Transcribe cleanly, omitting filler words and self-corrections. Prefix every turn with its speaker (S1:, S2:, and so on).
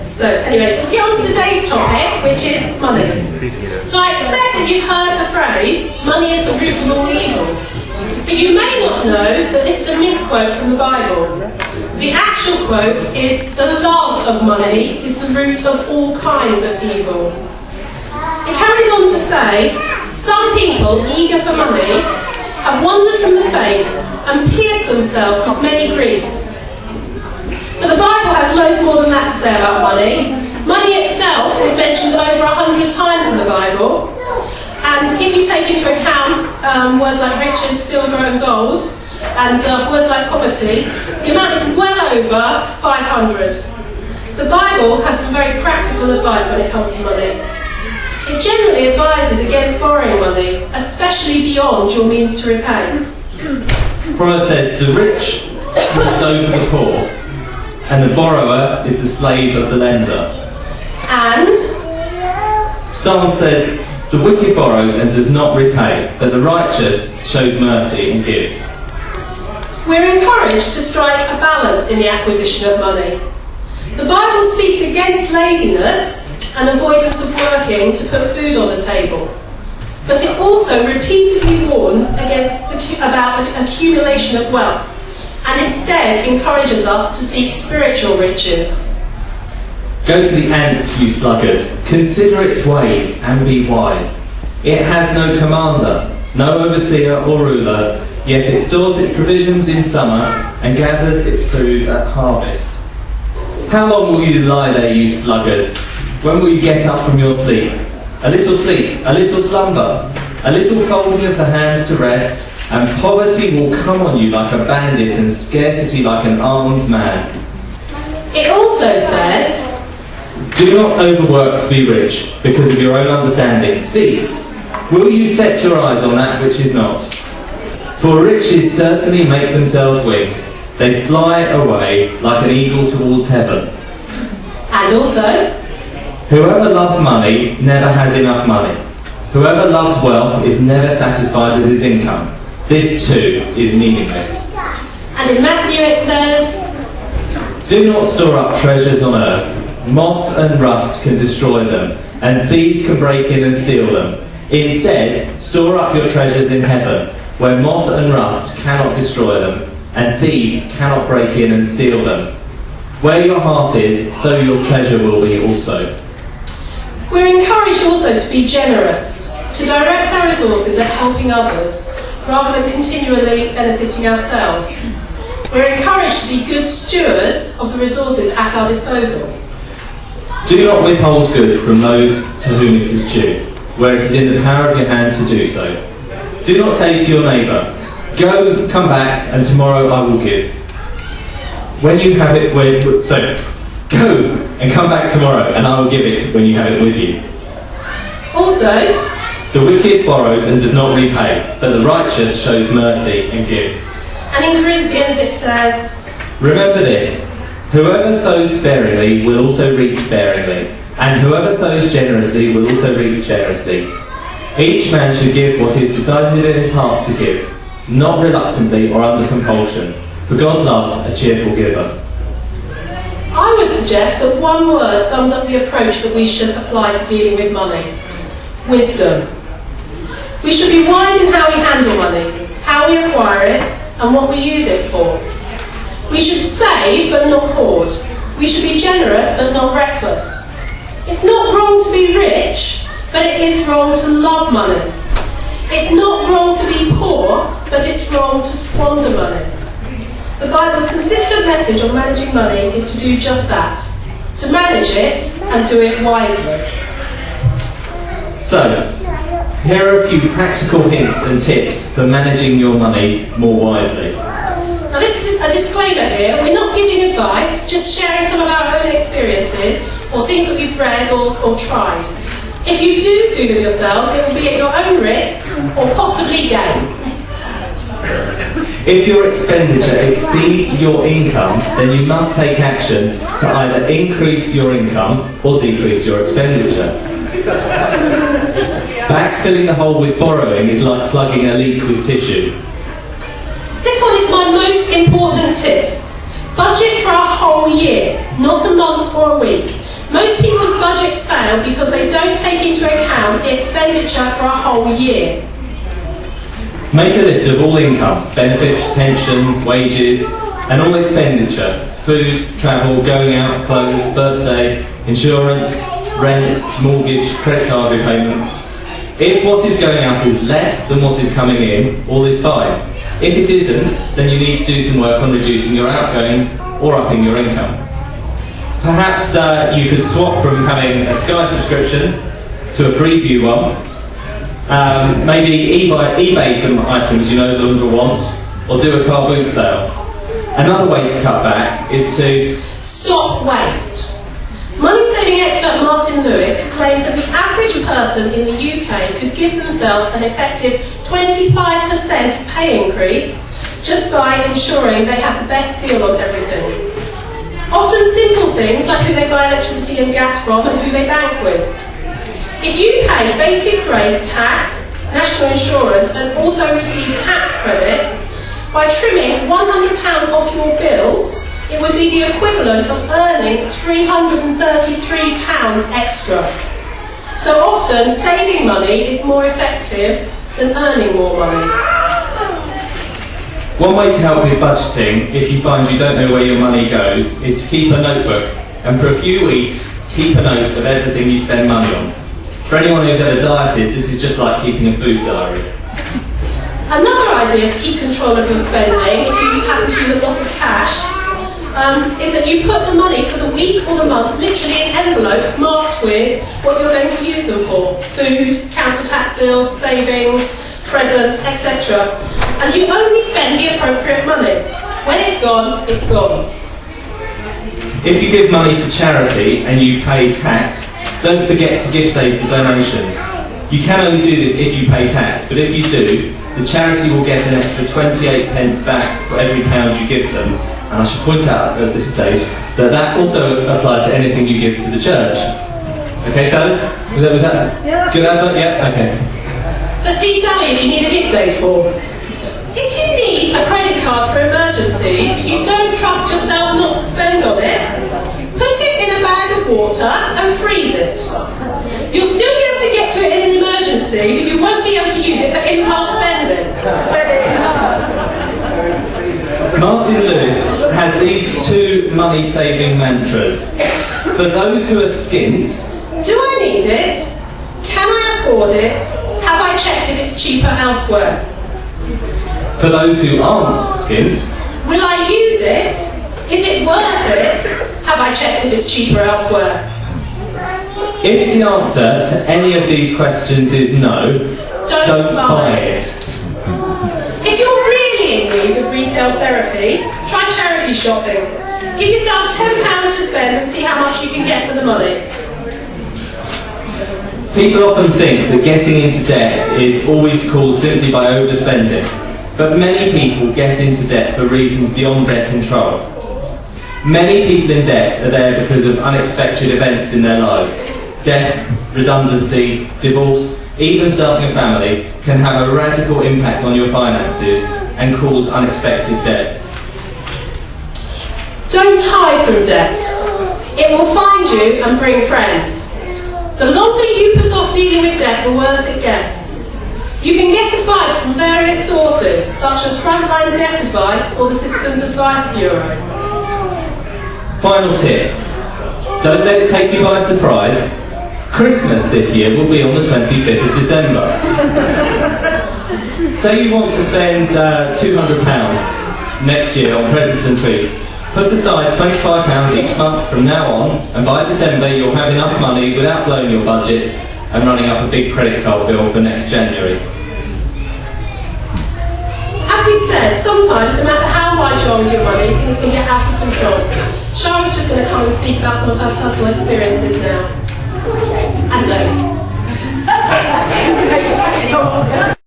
S1: So anyway, let's get on to today's topic, which is money. So I expect that you've heard the phrase, money is the root of all evil. But you may not know that this is a misquote from the Bible. The actual quote is, the love of money is the root of all kinds of evil. It carries on to say, some people eager for money have wandered from the faith and pierced themselves with many griefs. But the Bible has loads more than that to say about money. Money itself is mentioned over 100 times in the Bible. And if you take into account words like riches, silver and gold, and words like poverty, the amount is well over 500. The Bible has some very practical advice when it comes to money. It generally advises against borrowing money, especially beyond your means to repay.
S2: Proverbs says, the rich rules over the poor, and the borrower is the slave of the lender.
S1: And
S2: Psalm says, the wicked borrows and does not repay, but the righteous shows mercy and gives.
S1: we're encouraged to strike a balance in the acquisition of money. The Bible speaks against laziness and avoidance of working to put food on the table. But it also repeatedly warns about the accumulation of wealth, and instead encourages us to seek spiritual riches.
S2: Go to the ant, you sluggard. Consider its ways and be wise. It has no commander, no overseer or ruler, yet it stores its provisions in summer and gathers its food at harvest. How long will you lie there, you sluggard? When will you get up from your sleep? A little slumber, a little folding of the hands to rest, and poverty will come on you like a bandit and scarcity like an armed man.
S1: It also says,
S2: do not overwork to be rich, because of your own understanding. Cease. Will you set your eyes on that which is not? For riches certainly make themselves wings. They fly away like an eagle towards heaven.
S1: and also,
S2: Whoever loves money never has enough money. Whoever loves wealth is never satisfied with his income. This too is meaningless.
S1: and in Matthew it says,
S2: Do not store up treasures on earth. Moth and rust can destroy them, and thieves can break in and steal them. Instead, store up your treasures in heaven, where moth and rust cannot destroy them, and thieves cannot break in and steal them. Where your heart is, so your treasure will be also.
S1: we're encouraged also to be generous, to direct our resources at helping others, rather than continually benefiting ourselves. We're encouraged to be good stewards of the resources at our disposal.
S2: Do not withhold good from those to whom it is due, where it is in the power of your hand to do so. Do not say to your neighbour, Go, come back, and tomorrow I will give. When you have it go and come back tomorrow, and I will give it when you have it with you.
S1: Also,
S2: The wicked borrows and does not repay, but the righteous shows mercy and gives.
S1: and in Corinthians it says,
S2: Remember this, whoever sows sparingly will also reap sparingly, and whoever sows generously will also reap generously. Each man should give what he has decided in his heart to give, not reluctantly or under compulsion, for God loves a cheerful giver.
S1: I would suggest that one word sums up the approach that we should apply to dealing with money. Wisdom. We should be wise in how we handle money, how we acquire it, and what we use it for. We should save but not hoard. We should be generous but not reckless. It's not wrong to be rich, but it is wrong to love money. It's not wrong to be poor, but it's wrong to squander money. The Bible's consistent message on managing money is to do just that, to manage it and do it wisely.
S2: So, here are a few practical hints and tips for managing your money more wisely.
S1: Now this is a disclaimer here, we're not giving advice, just sharing some of our own experiences or things that we've read or tried. If you do them yourselves, it will be at your own risk or possibly gain.
S2: If your expenditure exceeds your income, then you must take action to either increase your income or decrease your expenditure. Backfilling the hole with borrowing is like plugging a leak with tissue.
S1: This one is my most important tip. Budget for a whole year, not a month or a week. down the expenditure for a whole year.
S2: Make a list of all income, benefits, pension, wages, and all expenditure: food, travel, going out, clothes, birthday, insurance, rent, mortgage, credit card repayments. If what is going out is less than what is coming in, all is fine. If it isn't, then you need to do some work on reducing your outgoings or upping your income. Perhaps you could swap from having a Sky subscription to a Freeview one. Maybe eBay some items you no longer want, or do a car boot sale. Another way to cut back is to
S1: stop waste. Money-saving expert Martin Lewis claims that the average person in the UK could give themselves an effective 25% pay increase just by ensuring they have the best deal on everything. Often simple things like who they buy electricity and gas from and who they bank with. If you pay basic rate tax, national insurance and also receive tax credits, by trimming £100 off your bills, it would be the equivalent of earning £333 extra. So often, saving money is more effective than earning more money.
S2: One way to help with budgeting, if you find you don't know where your money goes, is to keep a notebook, and for a few weeks, keep a note of everything you spend money on. For anyone who's ever dieted, this is just like keeping a food diary.
S1: Another idea to keep control of your spending, if you happen to use a lot of cash, is that you put the money for the week or the month literally in envelopes marked with what you're going to use them for: food, council tax bills, savings, presents, etc. And you only spend the appropriate money. When it's gone, it's gone.
S2: If you give money to charity and you pay tax, don't forget to gift aid the donations. You can only do this if you pay tax, but if you do, the charity will get an extra 28 pence back for every pound you give them. And I should point out at this stage that that also applies to anything you give to the church. Okay, Sally? Was that
S1: yeah.
S2: Good advert? Yeah? Okay.
S1: So see Sally if you need a gift aid for. If you need a credit card for emergencies, but you don't trust yourself not to spend on it, put it in a bag of water and freeze it. You'll still be able to get to it in an emergency, but you won't be able to use it for impulse spending.
S2: Martin Lewis has these two money-saving mantras. For those who are skint:
S1: do I need it? Can I afford it? Have I checked if it's cheaper elsewhere?
S2: For those who aren't skint:
S1: will I use it? Is it worth it? Have I checked if it's cheaper elsewhere?
S2: If the answer to any of these questions is no, don't buy it.
S1: If you're really in need of retail therapy, try charity shopping. Give yourselves £10 to spend and see how much you can get for the money.
S2: People often think that getting into debt is always caused simply by overspending, but many people get into debt for reasons beyond their control. Many people in debt are there because of unexpected events in their lives. Death, redundancy, divorce, even starting a family can have a radical impact on your finances and cause unexpected debts.
S1: Don't hide from debt. It will find you and bring friends. The longer you put off dealing with debt, the worse it gets. You can get advice from various sources, such as Frontline Debt Advice or the Citizens Advice Bureau.
S2: Final tip: don't let it take you by surprise. Christmas this year will be on the 25th of December. Say you want to spend £200 next year on presents and treats. Put aside £25 each month from now on, and by December you'll have enough money without blowing your budget and running up a big credit card bill for next January.
S1: As we said, sometimes, no matter how wise you are with your money, things can get out of control. Charlotte's just going to come and speak about some of her personal experiences now. And don't.